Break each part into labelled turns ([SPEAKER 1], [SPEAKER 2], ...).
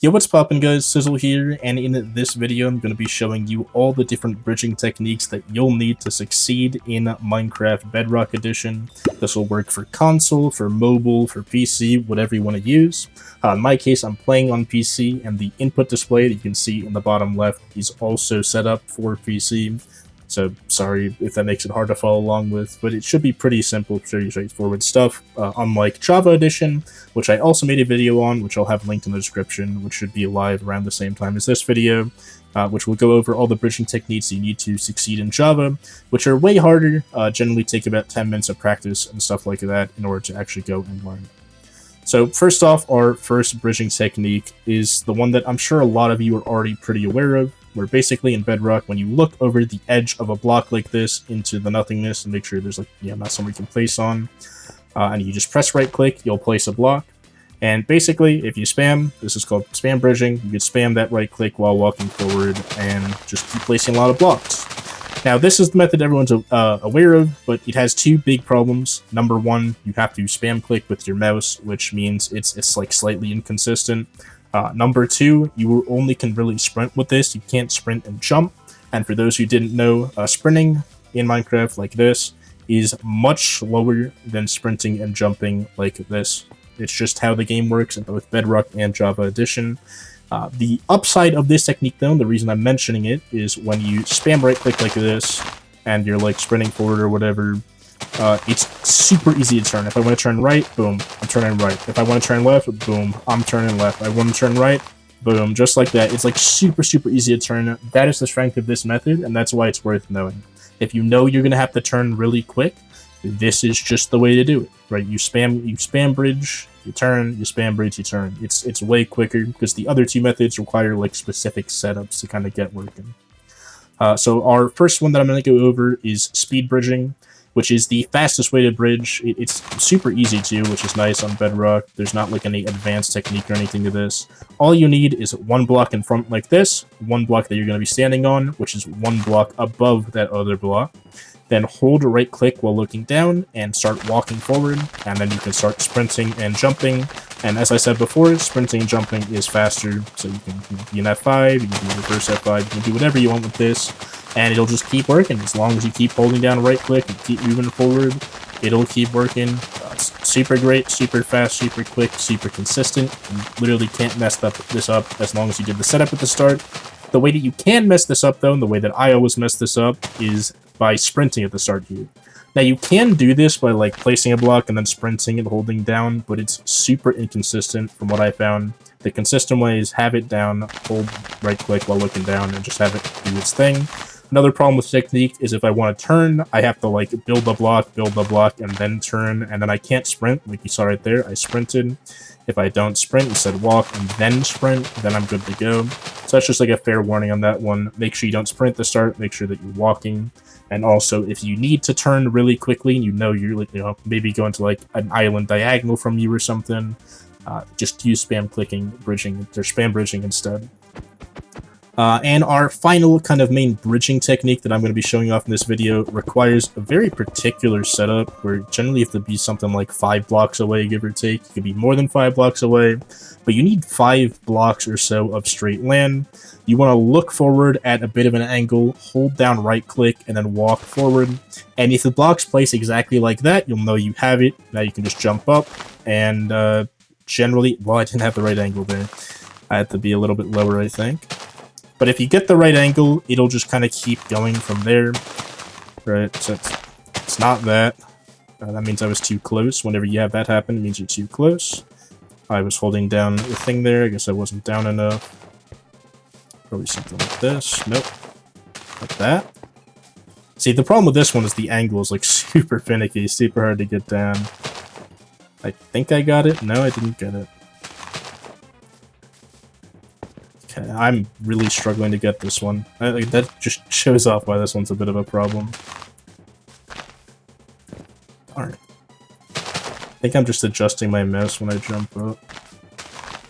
[SPEAKER 1] Yo, what's poppin' guys, Sizzle here, and in this video I'm going to be showing you all the different bridging techniques that you'll need to succeed in Minecraft Bedrock Edition. This will work for console, for mobile, for PC, whatever you want to use. In my case, I'm playing on PC, and the input display that you can see in the bottom left is also set up for PC. So sorry if that makes it hard to follow along with, but it should be pretty simple, pretty straightforward stuff, unlike Java Edition, which I also made a video on, which I'll have linked in the description, which should be live around the same time as this video, which will go over all the bridging techniques you need to succeed in Java, which are way harder, generally take about 10 minutes of practice and stuff like that in order to actually go and learn. So first off, our first bridging technique is the one that I'm sure a lot of you are already pretty aware of, where basically in Bedrock, when you look over the edge of a block like this into the nothingness and make sure there's not somewhere you can place on, and you just press right click, you'll place a block. And basically, if you spam, this is called spam bridging, you could spam that right click while walking forward and just keep placing a lot of blocks. Now, this is the method everyone's aware of, but it has two big problems. Number one, you have to spam click with your mouse, which means it's like slightly inconsistent. Number two, you only can really sprint with this. You can't sprint and jump. And for those who didn't know, sprinting in Minecraft like this is much slower than sprinting and jumping like this. It's just how the game works in both Bedrock and Java Edition. The upside of this technique, though, and the reason I'm mentioning it, is when you spam right-click like this, and you're, like, sprinting forward or whatever, it's super easy to turn. If I want to turn right, boom, I'm turning right. If I want to turn left, boom, I'm turning left. I want to turn right, boom, just like that. It's, like, super, super easy to turn. That is the strength of this method, and that's why it's worth knowing. If you know you're going to have to turn really quick, this is just the way to do it, right? You spam bridge, you turn, you spam bridge, you turn. It's way quicker because the other two methods require like specific setups to kind of get working. So our first one that I'm going to go over is speed bridging, which is the fastest way to bridge. It's super easy too, which is nice on Bedrock. There's not like any advanced technique or anything to this. All you need is one block in front like this, one block that you're going to be standing on, which is one block above that other block. Then hold right click while looking down and start walking forward, and then you can start sprinting and jumping. And as I said before, sprinting and jumping is faster, so you can be an F5, you can do reverse F5, you can do whatever you want with this, and it'll just keep working. As long as you keep holding down right click and keep moving forward, it'll keep working. It's super great, super fast, super quick, super consistent. You literally can't mess this up as long as you did the setup at the start. The way that you can mess this up, though, and the way that I always mess this up, is by sprinting at the start here. Now, you can do this by, like, placing a block and then sprinting and holding down, but it's super inconsistent from what I found. The consistent way is have it down, hold right-click while looking down, and just have it do its thing. Another problem with technique is if I want to turn, I have to, like, build the block, and then turn, and then I can't sprint. Like you saw right there, I sprinted. If I don't sprint, instead walk and then sprint, then I'm good to go. So that's just like a fair warning on that one. Make sure you don't sprint to start, make sure that you're walking. And also, if you need to turn really quickly, and you're like, maybe going to like an island diagonal from you or something, just use spam bridging instead. And our final kind of main bridging technique that I'm going to be showing off in this video requires a very particular setup where generally you have to be something like 5 blocks away, give or take. You could be more than 5 blocks away, but you need 5 blocks or so of straight land. You want to look forward at a bit of an angle, hold down right click, and then walk forward. And if the blocks place exactly like that, you'll know you have it. Now you can just jump up, and generally, well, I didn't have the right angle there. I had to be a little bit lower, I think. But if you get the right angle, it'll just kind of keep going from there, right? So it's not that. That means I was too close. Whenever you have that happen, it means you're too close. I was holding down the thing there. I guess I wasn't down enough. Probably something like this. Nope. Like that. See, the problem with this one is the angle is like super finicky, super hard to get down. I think I got it. No, I didn't get it. Okay, I'm really struggling to get this one. That just shows off why this one's a bit of a problem. Alright. I think I'm just adjusting my mouse when I jump up.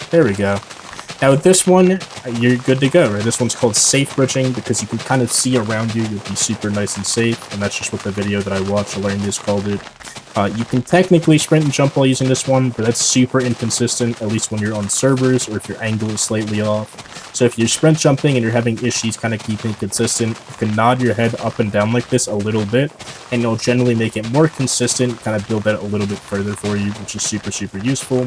[SPEAKER 1] There we go. Now with this one, you're good to go, right? This one's called safe bridging because you can kind of see around you. You'll be super nice and safe, and that's just what the video that I watched, Alarmius, called it. You can technically sprint and jump while using this one, but that's super inconsistent, at least when you're on servers or if your angle is slightly off. So if you're sprint jumping and you're having issues kind of keeping it consistent, you can nod your head up and down like this a little bit, and it'll generally make it more consistent, kind of build that a little bit further for you, which is super, super useful.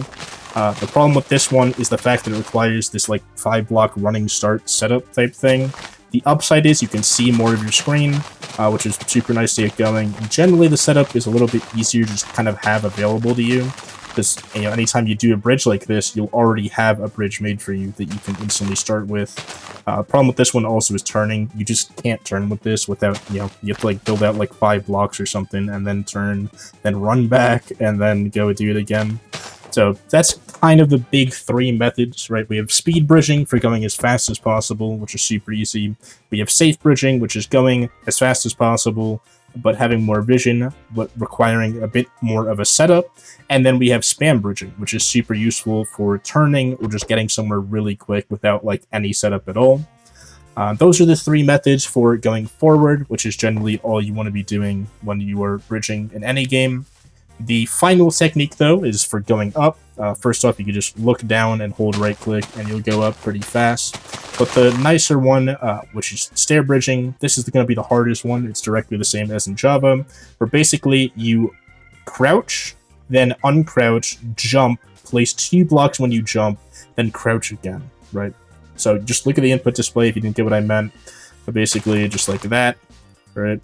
[SPEAKER 1] The problem with this one is the fact that it requires this like 5-block running start setup type thing. The upside is you can see more of your screen, which is super nice to get going. And generally, the setup is a little bit easier to just kind of have available to you, because anytime you do a bridge like this, you'll already have a bridge made for you that you can instantly start with. The problem with this one also is turning. You just can't turn with this without, you have to like build out like 5 blocks or something, and then turn, then run back, and then go do it again. So that's kind of the big 3 methods, right? We have speed bridging for going as fast as possible, which is super easy. We have safe bridging, which is going as fast as possible, but having more vision, but requiring a bit more of a setup. And then we have spam bridging, which is super useful for turning or just getting somewhere really quick without like any setup at all. Those are the 3 methods for going forward, which is generally all you want to be doing when you are bridging in any game. The final technique, though, is for going up. First off, you can just look down and hold right-click, and you'll go up pretty fast. But the nicer one, which is stair bridging, this is going to be the hardest one. It's directly the same as in Java, where basically you crouch, then uncrouch, jump, place 2 blocks when you jump, then crouch again, right? So just look at the input display if you didn't get what I meant. But basically, just like that, right?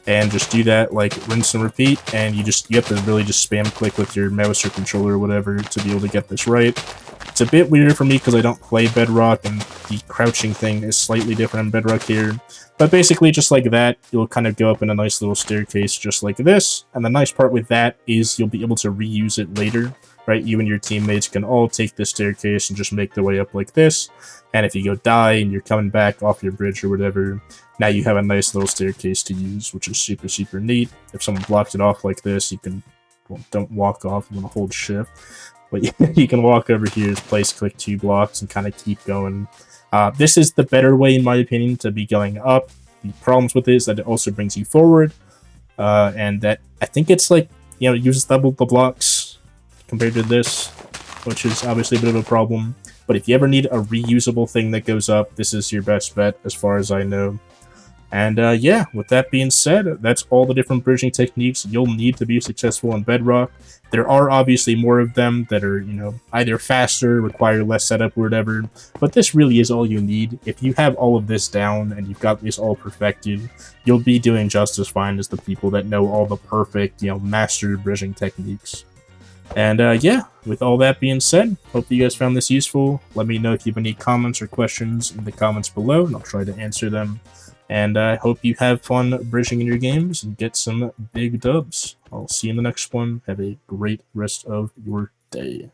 [SPEAKER 1] And just do that, like, rinse and repeat, and you have to really just spam click with your mouse or controller or whatever to be able to get this right. It's a bit weird for me because I don't play Bedrock, and the crouching thing is slightly different in Bedrock here. But basically, just like that, you'll kind of go up in a nice little staircase just like this, and the nice part with that is you'll be able to reuse it later, right? You and your teammates can all take this staircase and just make their way up like this, and if you go die and you're coming back off your bridge or whatever, now you have a nice little staircase to use, which is super, super neat. If someone blocks it off like this, you can, well, don't walk off, you want to hold shift, but you can walk over here, place click 2 blocks, and kind of keep going. This is the better way, in my opinion, to be going up. The problems with it is that it also brings you forward, and that, I think it's like, uses double the blocks compared to this, which is obviously a bit of a problem. But if you ever need a reusable thing that goes up, this is your best bet, as far as I know. And yeah, with that being said, that's all the different bridging techniques you'll need to be successful in Bedrock. There are obviously more of them that are, either faster, require less setup or whatever, but this really is all you need. If you have all of this down and you've got this all perfected, you'll be doing just as fine as the people that know all the perfect, master bridging techniques. And yeah, with all that being said, hope you guys found this useful. Let me know if you have any comments or questions in the comments below, and I'll try to answer them. And I hope you have fun bridging in your games and get some big dubs. I'll see you in the next one. Have a great rest of your day.